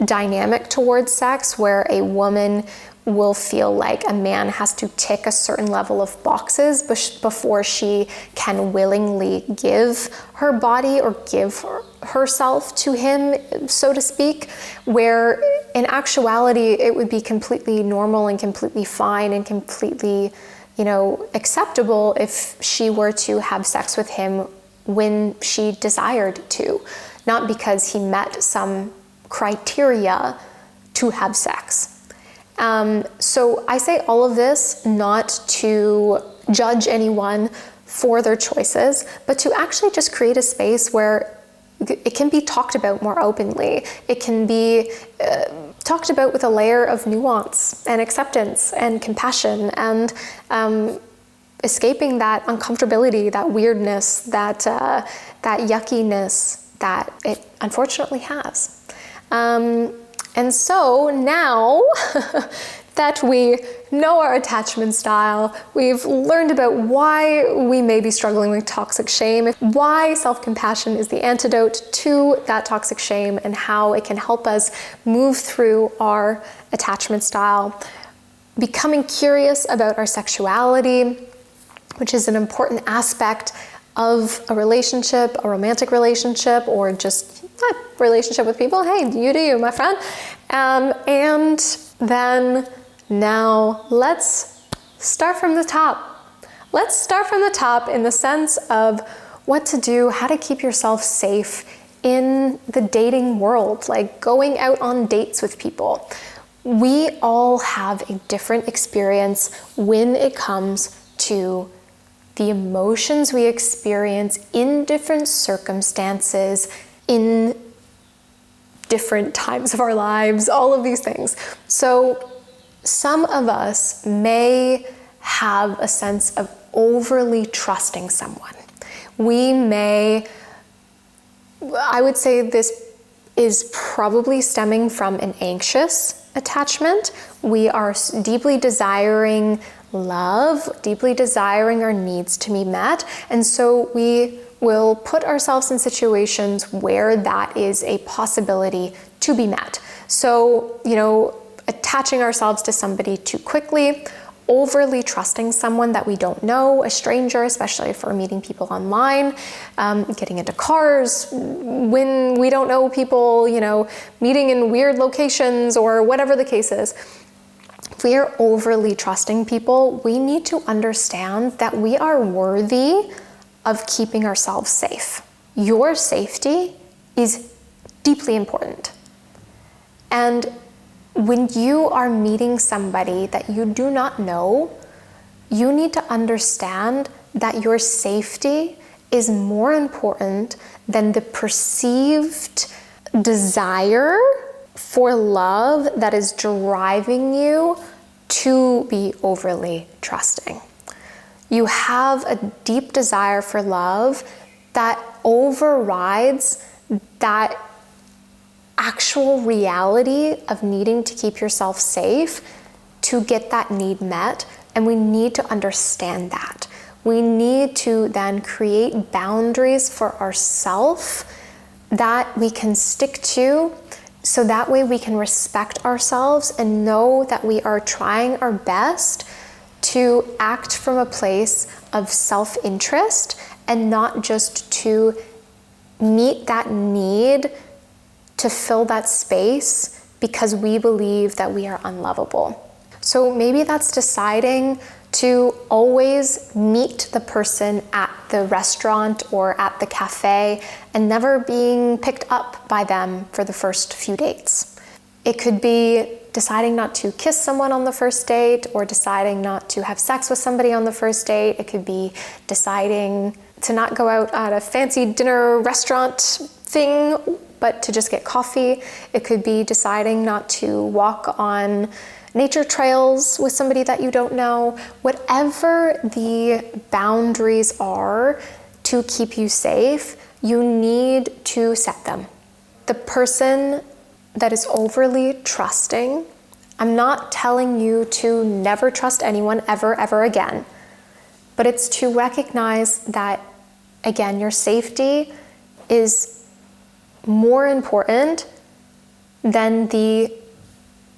dynamic towards sex, where a woman will feel like a man has to tick a certain level of boxes before she can willingly give her body or give herself to him, so to speak, where in actuality it would be completely normal and completely fine and completely, acceptable if she were to have sex with him when she desired to, not because he met some criteria to have sex. So I say all of this not to judge anyone for their choices, but to actually just create a space where it can be talked about more openly. It can be talked about with a layer of nuance and acceptance and compassion, and escaping that uncomfortability, that weirdness, that yuckiness that it unfortunately has. And so now that we know our attachment style, we've learned about why we may be struggling with toxic shame, why self-compassion is the antidote to that toxic shame, and how it can help us move through our attachment style, becoming curious about our sexuality, which is an important aspect of a relationship, a romantic relationship, or just a relationship with people. Hey, you do you, my friend. And then now let's start from the top. Let's start from the top in the sense of what to do, how to keep yourself safe in the dating world, like going out on dates with people. We all have a different experience when it comes to the emotions we experience in different circumstances, in different times of our lives, all of these things. So some of us may have a sense of overly trusting someone. We may, I would say this is probably stemming from an anxious attachment. We are deeply desiring love, deeply desiring our needs to be met. And so we will put ourselves in situations where that is a possibility to be met. So, attaching ourselves to somebody too quickly, overly trusting someone that we don't know, a stranger, especially if we're meeting people online, getting into cars when we don't know people, meeting in weird locations or whatever the case is. If we are overly trusting people, we need to understand that we are worthy of keeping ourselves safe. Your safety is deeply important. And when you are meeting somebody that you do not know, you need to understand that your safety is more important than the perceived desire for love that is driving you to be overly trusting. You have a deep desire for love that overrides that actual reality of needing to keep yourself safe to get that need met, and we need to understand that. We need to then create boundaries for ourselves that we can stick to, so that way we can respect ourselves and know that we are trying our best to act from a place of self-interest and not just to meet that need to fill that space because we believe that we are unlovable. So maybe that's deciding to always meet the person at the restaurant or at the cafe and never being picked up by them for the first few dates. It could be deciding not to kiss someone on the first date, or deciding not to have sex with somebody on the first date. It could be deciding to not go out at a fancy dinner restaurant thing, but to just get coffee. It could be deciding not to walk on nature trails with somebody that you don't know. Whatever the boundaries are to keep you safe, you need to set them. The person that is overly trusting, I'm not telling you to never trust anyone ever again, but it's to recognize that, again, your safety is more important than the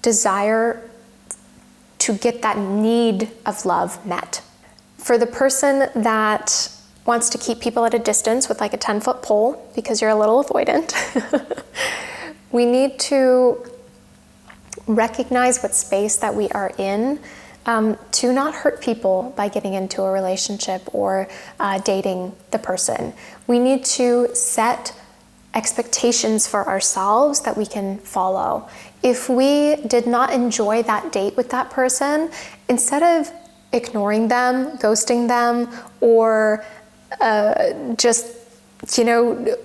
desire to get that need of love met. For the person that wants to keep people at a distance with like a 10-foot pole because you're a little avoidant, we need to recognize what space that we are in, to not hurt people by getting into a relationship or dating the person. We need to set expectations for ourselves that we can follow. If we did not enjoy that date with that person, instead of ignoring them, ghosting them, or just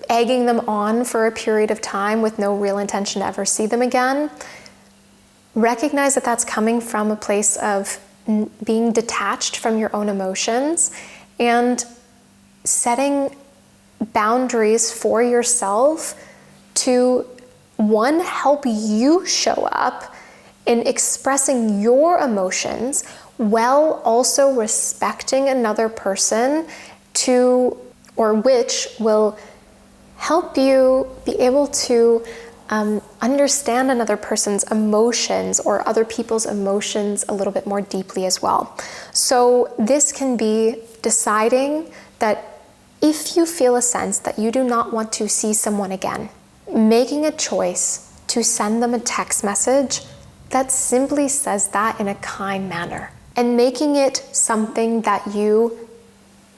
egging them on for a period of time with no real intention to ever see them again, recognize that that's coming from a place of being detached from your own emotions and setting boundaries for yourself to, one, help you show up in expressing your emotions while also respecting another person which will help you be able to understand another person's emotions or other people's emotions a little bit more deeply as well. So this can be deciding that if you feel a sense that you do not want to see someone again, making a choice to send them a text message that simply says that in a kind manner, and making it something that you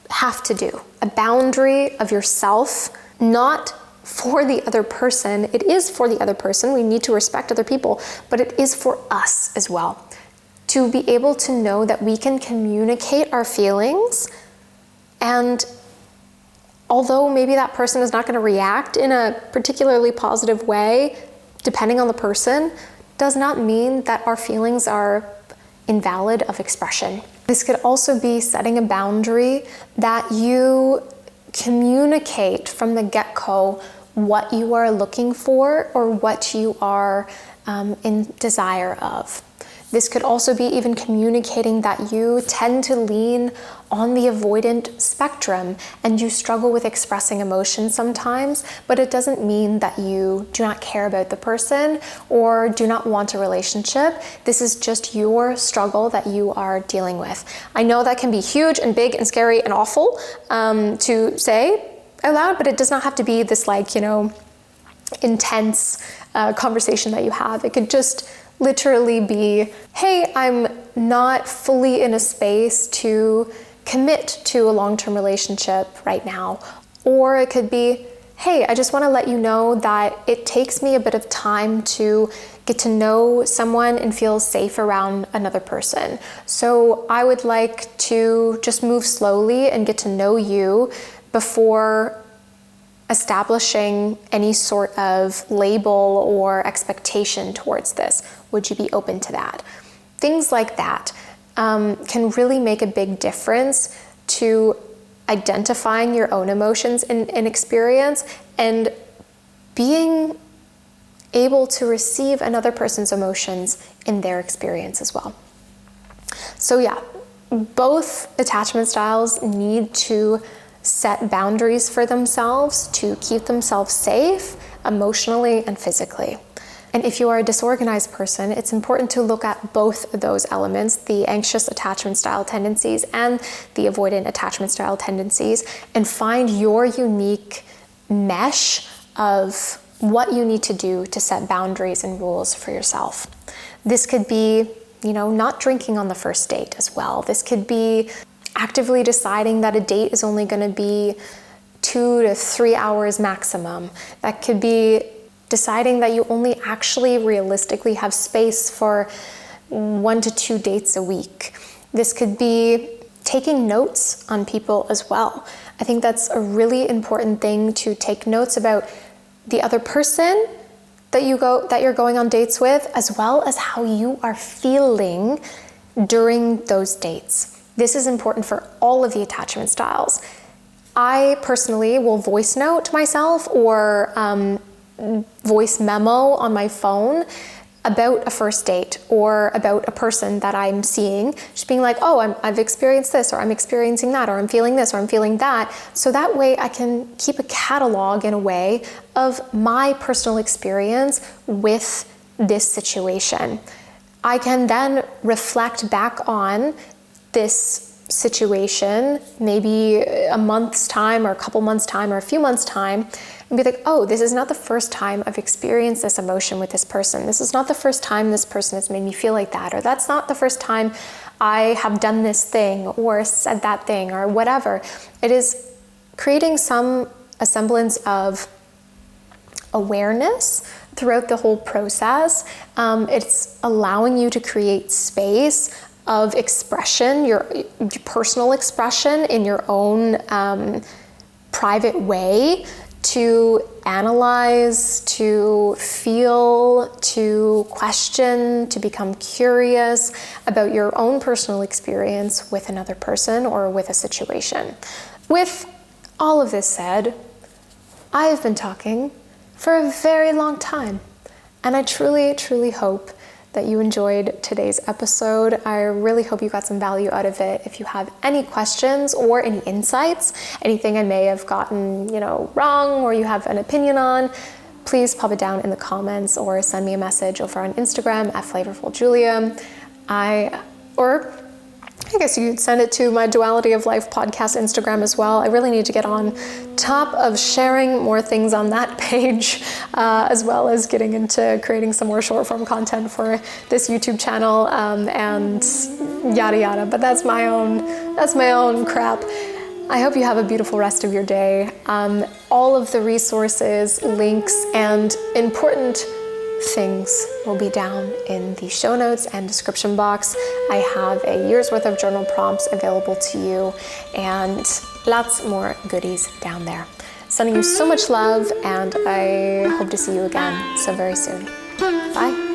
have to do, a boundary of yourself, not for the other person. It is for the other person. We need to respect other people, but it is for us as well, to be able to know that we can communicate our feelings, and although maybe that person is not going to react in a particularly positive way, depending on the person, does not mean that our feelings are invalid of expression. This could also be setting a boundary that you communicate from the get-go what you are looking for or what you are in desire of. This could also be even communicating that you tend to lean on the avoidant spectrum and you struggle with expressing emotion sometimes, but it doesn't mean that you do not care about the person or do not want a relationship. This is just your struggle that you are dealing with. I know that can be huge and big and scary and awful to say out loud, but it does not have to be this intense conversation that you have. It could just literally be, hey, I'm not fully in a space to commit to a long-term relationship right now. Or it could be, hey, I just want to let you know that it takes me a bit of time to get to know someone and feel safe around another person. So I would like to just move slowly and get to know you before establishing any sort of label or expectation towards this. Would you be open to that? Things like that can really make a big difference to identifying your own emotions and experience and being able to receive another person's emotions in their experience as well. So yeah, both attachment styles need to set boundaries for themselves to keep themselves safe emotionally and physically. And if you are a disorganized person, it's important to look at both of those elements, the anxious attachment style tendencies and the avoidant attachment style tendencies, and find your unique mesh of what you need to do to set boundaries and rules for yourself. This could be, not drinking on the first date as well. This could be actively deciding that a date is only going to be 2 to 3 hours maximum. That could be deciding that you only actually realistically have space for 1 to 2 dates a week. This could be taking notes on people as well. I think that's a really important thing, to take notes about the other person that you're going on dates with, as well as how you are feeling during those dates. This is important for all of the attachment styles. I personally will voice note myself or voice memo on my phone about a first date or about a person that I'm seeing, just being like, oh, I've experienced this, or I'm experiencing that, or I'm feeling this, or I'm feeling that. So that way I can keep a catalog in a way of my personal experience with this situation. I can then reflect back on this situation, maybe a month's time or a couple months' time or a few months' time, and be like, oh, this is not the first time I've experienced this emotion with this person. This is not the first time this person has made me feel like that, or that's not the first time I have done this thing or said that thing or whatever. It is creating a semblance of awareness throughout the whole process. It's allowing you to create space of expression, your personal expression in your own private way, to analyze, to feel, to question, to become curious about your own personal experience with another person or with a situation. With all of this said, I have been talking for a very long time, and I truly, truly hope that you enjoyed today's episode. I really hope you got some value out of it. If you have any questions or any insights, anything I may have gotten, wrong, or you have an opinion on, please pop it down in the comments or send me a message over on Instagram at FlavorfulJulia. Or I guess you could send it to my Duality of Life podcast Instagram as well. I really need to get on top of sharing more things on that page, as well as getting into creating some more short form content for this YouTube channel, and yada yada. But that's my own crap. I hope you have a beautiful rest of your day. All of the resources, links, and important things will be down in the show notes and description box. I have a year's worth of journal prompts available to you and lots more goodies down there. Sending you so much love, and I hope to see you again so very soon. Bye.